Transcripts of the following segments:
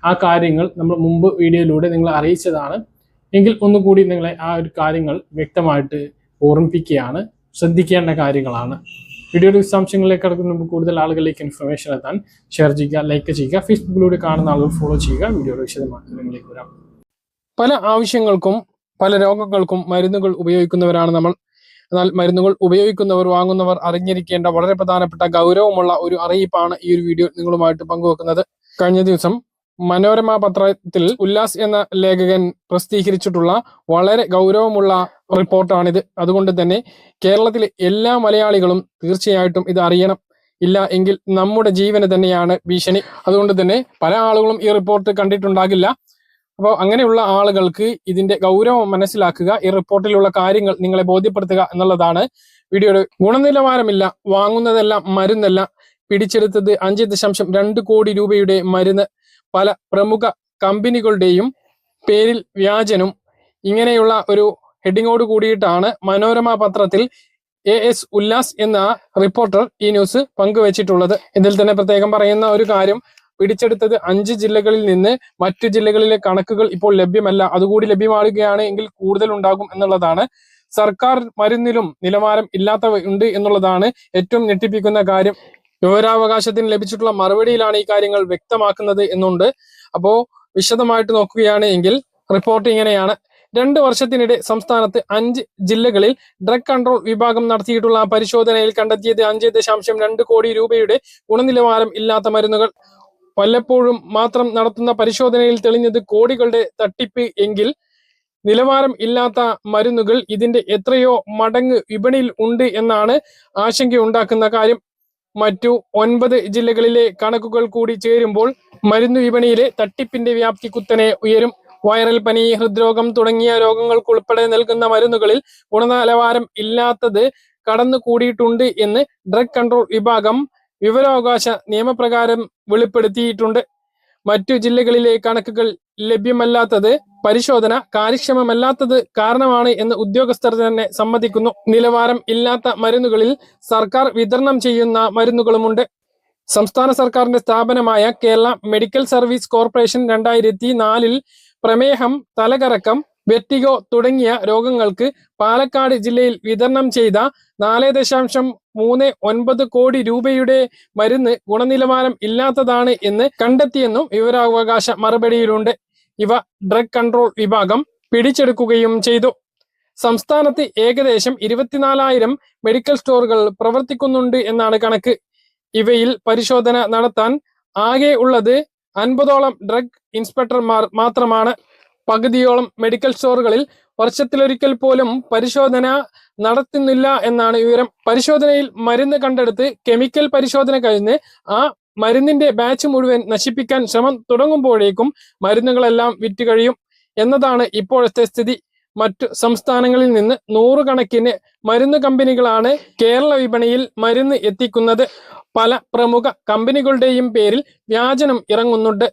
ആ കാര്യങ്ങൾ നമ്മൾ മുമ്പ് വീഡിയോയിലൂടെ നിങ്ങളെ അറിയിച്ചതാണ്. എങ്കിൽ ഒന്നുകൂടി നിങ്ങളെ ആ ഒരു കാര്യങ്ങൾ വ്യക്തമായിട്ട് ഓർമ്മിപ്പിക്കുകയാണ്. ശ്രദ്ധിക്കേണ്ട കാര്യങ്ങളാണ്. വീഡിയോയുടെ വിശദാംശങ്ങളിലേക്ക് കടക്കുന്ന മുമ്പ് കൂടുതൽ ആളുകളിലേക്ക് ഇൻഫർമേഷൻ എത്താൻ ഷെയർ ചെയ്യുക, ലൈക്ക് ചെയ്യുക, ഫേസ്ബുക്കിലൂടെ കാണുന്ന ആളുകൾ ഫോളോ ചെയ്യുക. വീഡിയോയുടെ വിശദമാറ്റങ്ങളിലേക്ക് വരാം. പല ആവശ്യങ്ങൾക്കും പല രോഗങ്ങൾക്കും മരുന്നുകൾ ഉപയോഗിക്കുന്നവരാണ് നമ്മൾ. എന്നാൽ മരുന്നുകൾ ഉപയോഗിക്കുന്നവർ, വാങ്ങുന്നവർ അറിഞ്ഞിരിക്കേണ്ട വളരെ പ്രധാനപ്പെട്ട ഗൗരവമുള്ള ഒരു അറിയിപ്പാണ് ഈ ഒരു വീഡിയോ നിങ്ങളുമായിട്ട് പങ്കുവെക്കുന്നത്. കഴിഞ്ഞ ദിവസം മനോരമ പത്രത്തിൽ ഉല്ലാസ് എന്ന ലേഖകൻ പ്രസിദ്ധീകരിച്ചിട്ടുള്ള വളരെ ഗൗരവമുള്ള റിപ്പോർട്ടാണിത്. അതുകൊണ്ട് തന്നെ കേരളത്തിലെ എല്ലാ മലയാളികളും തീർച്ചയായിട്ടും ഇത് അറിയണം. ഇല്ല എങ്കിൽ നമ്മുടെ ജീവന് തന്നെയാണ് ഭീഷണി. അതുകൊണ്ട് തന്നെ പല ആളുകളും ഈ റിപ്പോർട്ട് കണ്ടിട്ടുണ്ടാകില്ല. അപ്പോൾ അങ്ങനെയുള്ള ആളുകൾക്ക് ഇതിന്റെ ഗൗരവം മനസ്സിലാക്കുക, ഈ റിപ്പോർട്ടിലുള്ള കാര്യങ്ങൾ നിങ്ങളെ ബോധ്യപ്പെടുത്തുക എന്നുള്ളതാണ് വീഡിയോയുടെ. ഗുണനിലവാരമില്ല, വാങ്ങുന്നതെല്ലാം മരുന്നല്ല, പിടിച്ചെടുത്തത് 5.2 കോടി രൂപയുടെ മരുന്ന്, പല പ്രമുഖ കമ്പനികളുടെയും പേരിൽ വ്യാജനും, ഇങ്ങനെയുള്ള ഒരു ഹെഡിങ്ങോട് കൂടിയിട്ടാണ് മനോരമ പത്രത്തിൽ AS ഉല്ലാസ് എന്ന റിപ്പോർട്ടർ ഈ ന്യൂസ് പങ്കുവച്ചിട്ടുള്ളത്. ഇതിൽ തന്നെ പ്രത്യേകം പറയുന്ന ഒരു കാര്യം, പിടിച്ചെടുത്തത് 5 ജില്ലകളിൽ നിന്ന് മറ്റു ജില്ലകളിലെ കണക്കുകൾ ഇപ്പോൾ ലഭ്യമല്ല, അതുകൂടി ലഭ്യമാകുകയാണ് എങ്കിൽ കൂടുതൽ ഉണ്ടാകും എന്നുള്ളതാണ്. സർക്കാർ മരുന്നിലും നിലവാരം ഇല്ലാത്തവ ഉണ്ട് എന്നുള്ളതാണ് ഏറ്റവും ഞെട്ടിപ്പിക്കുന്ന കാര്യം. വിവരാവകാശത്തിന് ലഭിച്ചിട്ടുള്ള മറുപടിയിലാണ് ഈ കാര്യങ്ങൾ വ്യക്തമാക്കുന്നത് എന്നുണ്ട്. അപ്പോ വിശദമായിട്ട് നോക്കുകയാണ് എങ്കിൽ റിപ്പോർട്ട് ഇങ്ങനെയാണ്. 2 വർഷത്തിനിടെ സംസ്ഥാനത്ത് 5 ജില്ലകളിൽ ഡ്രഗ് കൺട്രോൾ വിഭാഗം നടത്തിയിട്ടുള്ള പരിശോധനയിൽ കണ്ടെത്തിയത് 5.2 കോടി രൂപയുടെ ഗുണനിലവാരം ഇല്ലാത്ത മരുന്നുകൾ. വല്ലപ്പോഴും മാത്രം നടത്തുന്ന പരിശോധനയിൽ തെളിഞ്ഞത് കോടികളുടെ തട്ടിപ്പ് എങ്കിൽ നിലവാരം ഇല്ലാത്ത മരുന്നുകൾ ഇതിന്റെ എത്രയോ മടങ്ങ് വിപണിയിൽ ഉണ്ട് എന്നാണ് ആശങ്കയുണ്ടാക്കുന്ന കാര്യം. മറ്റു 9 ജില്ലകളിലെ കണക്കുകൾ കൂടി ചേരുമ്പോൾ മരുന്നു വിപണിയിലെ തട്ടിപ്പിന്റെ വ്യാപ്തി കുത്തനെ ഉയരും. വൈറൽ പനി, ഹൃദ്രോഗം തുടങ്ങിയ രോഗങ്ങൾക്കുൾപ്പെടെ നൽകുന്ന മരുന്നുകളിൽ ഗുണനിലവാരം ഇല്ലാത്തത് കടന്നുകൂടിയിട്ടുണ്ട് എന്ന് ഡ്രഗ് കൺട്രോൾ വിഭാഗം വിവരാവകാശ നിയമപ്രകാരം വെളിപ്പെടുത്തിയിട്ടുണ്ട്. മറ്റു ജില്ലകളിലെ കണക്കുകൾ ലഭ്യമല്ലാത്തത് പരിശോധന കാര്യക്ഷമമല്ലാത്തത് കാരണമാണ് എന്ന് ഉദ്യോഗസ്ഥർ തന്നെ സമ്മതിക്കുന്നു. നിലവാരം ഇല്ലാത്ത മരുന്നുകളിൽ സർക്കാർ വിതരണം ചെയ്യുന്ന മരുന്നുകളുമുണ്ട്. സംസ്ഥാന സർക്കാരിന്റെ സ്ഥാപനമായ കേരള മെഡിക്കൽ സർവീസ് കോർപ്പറേഷൻ 2004 പ്രമേഹം, തലകറക്കം, വെർട്ടിഗോ തുടങ്ങിയ രോഗങ്ങൾക്ക് പാലക്കാട് ജില്ലയിൽ വിതരണം ചെയ്ത 4.39 കോടി രൂപയുടെ മരുന്ന് ഗുണനിലവാരം ഇല്ലാത്തതാണ് എന്ന് കണ്ടെത്തിയെന്നും വിവരാവകാശ മറുപടിയിലുണ്ട്. ഇവ ഡ്രഗ് കൺട്രോൾ വിഭാഗം പിടിച്ചെടുക്കുകയും ചെയ്തു. സംസ്ഥാനത്ത് ഏകദേശം 24,000 മെഡിക്കൽ സ്റ്റോറുകൾ പ്രവർത്തിക്കുന്നുണ്ട് എന്നാണ് കണക്ക്. ഇവയിൽ പരിശോധന നടത്താൻ ആകെ ഉള്ളത് 50ഓളം ഡ്രഗ് ഇൻസ്പെക്ടർമാർ മാത്രമാണ്. പകുതിയോളം മെഡിക്കൽ സ്റ്റോറുകളിൽ വർഷത്തിലൊരിക്കൽ പോലും പരിശോധന നടത്തുന്നില്ല എന്നാണ് വിവരം. പരിശോധനയിൽ മരുന്ന് കണ്ടെടുത്ത് കെമിക്കൽ പരിശോധന കഴിഞ്ഞ് ആ മരുന്നിന്റെ ബാച്ച് മുഴുവൻ നശിപ്പിക്കാൻ ശ്രമം തുടങ്ങുമ്പോഴേക്കും മരുന്നുകളെല്ലാം വിറ്റ് കഴിയും എന്നതാണ് ഇപ്പോഴത്തെ സ്ഥിതി. മറ്റു സംസ്ഥാനങ്ങളിൽ നിന്ന് 100 കണക്കിന് മരുന്ന് കമ്പനികളാണ് കേരള വിപണിയിൽ മരുന്ന് എത്തിക്കുന്നത്. പല പ്രമുഖ കമ്പനികളുടെയും പേരിൽ വ്യാജനം ഇറങ്ങുന്നുണ്ട്.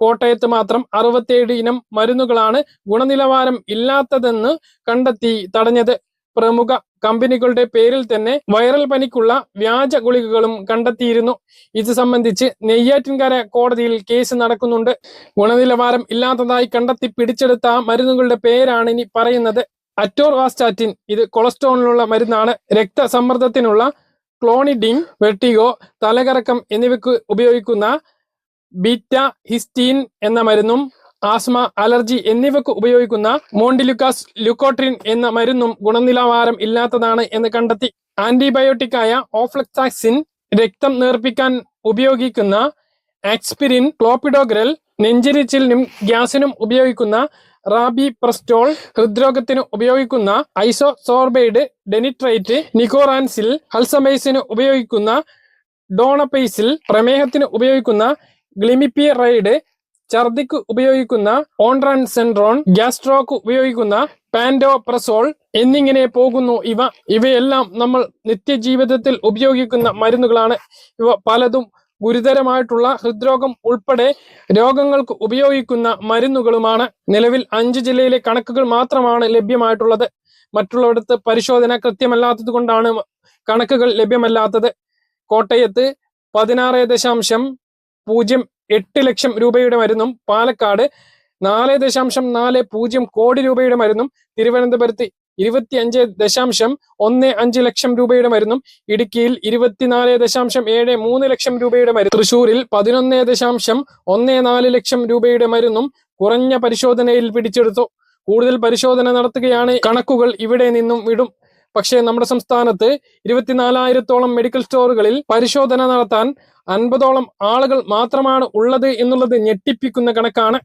കോട്ടയത്ത് മാത്രം 67 ഇനം മരുന്നുകളാണ് ഗുണനിലവാരം ഇല്ലാത്തതെന്ന് കണ്ടെത്തി തടഞ്ഞത്. പ്രമുഖ കമ്പനികളുടെ പേരിൽ തന്നെ വൈറൽ പനിക്കുള്ള വ്യാജ ഗുളികകളും കണ്ടെത്തിയിരുന്നു. ഇത് സംബന്ധിച്ച് നെയ്യാറ്റിൻകര കോടതിയിൽ കേസ് നടക്കുന്നുണ്ട്. ഗുണനിലവാരം ഇല്ലാത്തതായി കണ്ടെത്തി പിടിച്ചെടുത്ത മരുന്നുകളുടെ പേരാണ് ഇനി പറയുന്നത്. അറ്റോർവാസ്റ്റാറ്റിൻ, ഇത് കൊളസ്ട്രോളിനുള്ള മരുന്നാണ്. രക്തസമ്മർദ്ദത്തിനുള്ള ക്ലോണിഡിൻ, വെർട്ടിഗോ, തലകറക്കം എന്നിവയ്ക്ക് ഉപയോഗിക്കുന്ന ബീറ്റ ഹിസ്റ്റീൻ എന്ന മരുന്നും ആസ്മ, അലർജി എന്നിവയ്ക്ക് ഉപയോഗിക്കുന്ന മോണ്ടിലുക്കാസ് ലുക്കോട്രിൻ എന്ന മരുന്നും ഗുണനിലവാരം ഇല്ലാത്തതാണ് എന്ന് കണ്ടെത്തി. ആന്റിബയോട്ടിക്കായ ഓഫ്ലക്സാക്സിൻ, രക്തം നേർപ്പിക്കാൻ ഉപയോഗിക്കുന്ന ആക്സ്പിരിൻ, ക്ലോപ്പിഡോഗ്രൽ, നെഞ്ചിരിച്ചിലിനും ഗ്യാസിനും ഉപയോഗിക്കുന്ന റാബിപ്രസ്റ്റോൾ, ഹൃദ്രോഗത്തിന് ഉപയോഗിക്കുന്ന ഐസോസോർബൈഡ് ഡെനിട്രേറ്റ്, നിക്കോറാൻസിൽ, അൾസമൈസിന് ഉപയോഗിക്കുന്ന ഡോണപൈസിൽ, പ്രമേഹത്തിന് ഉപയോഗിക്കുന്ന ഗ്ലിമിപ്പിറൈഡ്, ഛർദിക്ക് ഉപയോഗിക്കുന്ന ഓൺട്രാൻസെൻട്രോൺ, ഗ്യാസ്ട്രോക്ക് ഉപയോഗിക്കുന്ന പാൻഡോപ്രസോൾ എന്നിങ്ങനെ പോകുന്നു. ഇവയെല്ലാം നമ്മൾ നിത്യജീവിതത്തിൽ ഉപയോഗിക്കുന്ന മരുന്നുകളാണ്. ഇവ പലതും ഗുരുതരമായിട്ടുള്ള ഹൃദ്രോഗം ഉൾപ്പെടെ രോഗങ്ങൾക്ക് ഉപയോഗിക്കുന്ന മരുന്നുകളുമാണ്. നിലവിൽ 5 ജില്ലയിലെ കണക്കുകൾ മാത്രമാണ് ലഭ്യമായിട്ടുള്ളത്. മറ്റുള്ളവിടത്ത് പരിശോധന കൃത്യമല്ലാത്തത് കൊണ്ടാണ് കണക്കുകൾ ലഭ്യമല്ലാത്തത്. കോട്ടയത്ത് 16.0 8 ലക്ഷം രൂപയുടെ മരുന്നും പാലക്കാട് 4.40 കോടി രൂപയുടെ മരുന്നും തിരുവനന്തപുരത്ത് 25.15 ലക്ഷം രൂപയുടെ മരുന്നും ഇടുക്കിയിൽ 24.73 ലക്ഷം രൂപയുടെ മരുന്നും തൃശൂരിൽ 11.14 ലക്ഷം രൂപയുടെ മരുന്നും കുറഞ്ഞ പരിശോധനയിൽ പിടിച്ചെടുത്തു. കൂടുതൽ പരിശോധന നടത്തുകയാണ്. കണക്കുകൾ ഇവിടെ നിന്നും വിടും. പക്ഷേ നമ്മുടെ സംസ്ഥാനത്ത് 24,000-ഓളം മെഡിക്കൽ സ്റ്റോറുകളിൽ പരിശോധന നടത്താൻ 50-ഓളം ആളുകൾ മാത്രമാണ് ഉള്ളത് എന്നുള്ളത് ഞെട്ടിപ്പിക്കുന്ന കണക്കാണ്.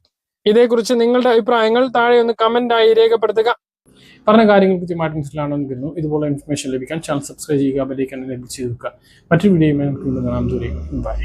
ഇതേക്കുറിച്ച് നിങ്ങളുടെ അഭിപ്രായങ്ങൾ താഴെ ഒന്ന് കമന്റായി രേഖപ്പെടുത്തുക. പറഞ്ഞ കാര്യങ്ങൾ കൃത്യമായിട്ട് മനസ്സിലാണെന്ന് കരുതുന്നു. ഇതുപോലെ ഇൻഫർമേഷൻ ലഭിക്കാൻ ചാനൽ സബ്സ്ക്രൈബ് ചെയ്യുക, ബെല്ലൈക്കൺ എനേബിൾ ചെയ്ത് വെക്കുക. മറ്റൊരു വീഡിയോയുമായി നമുക്ക് വീണ്ടും കാണാം. ദൂരെ ബൈ.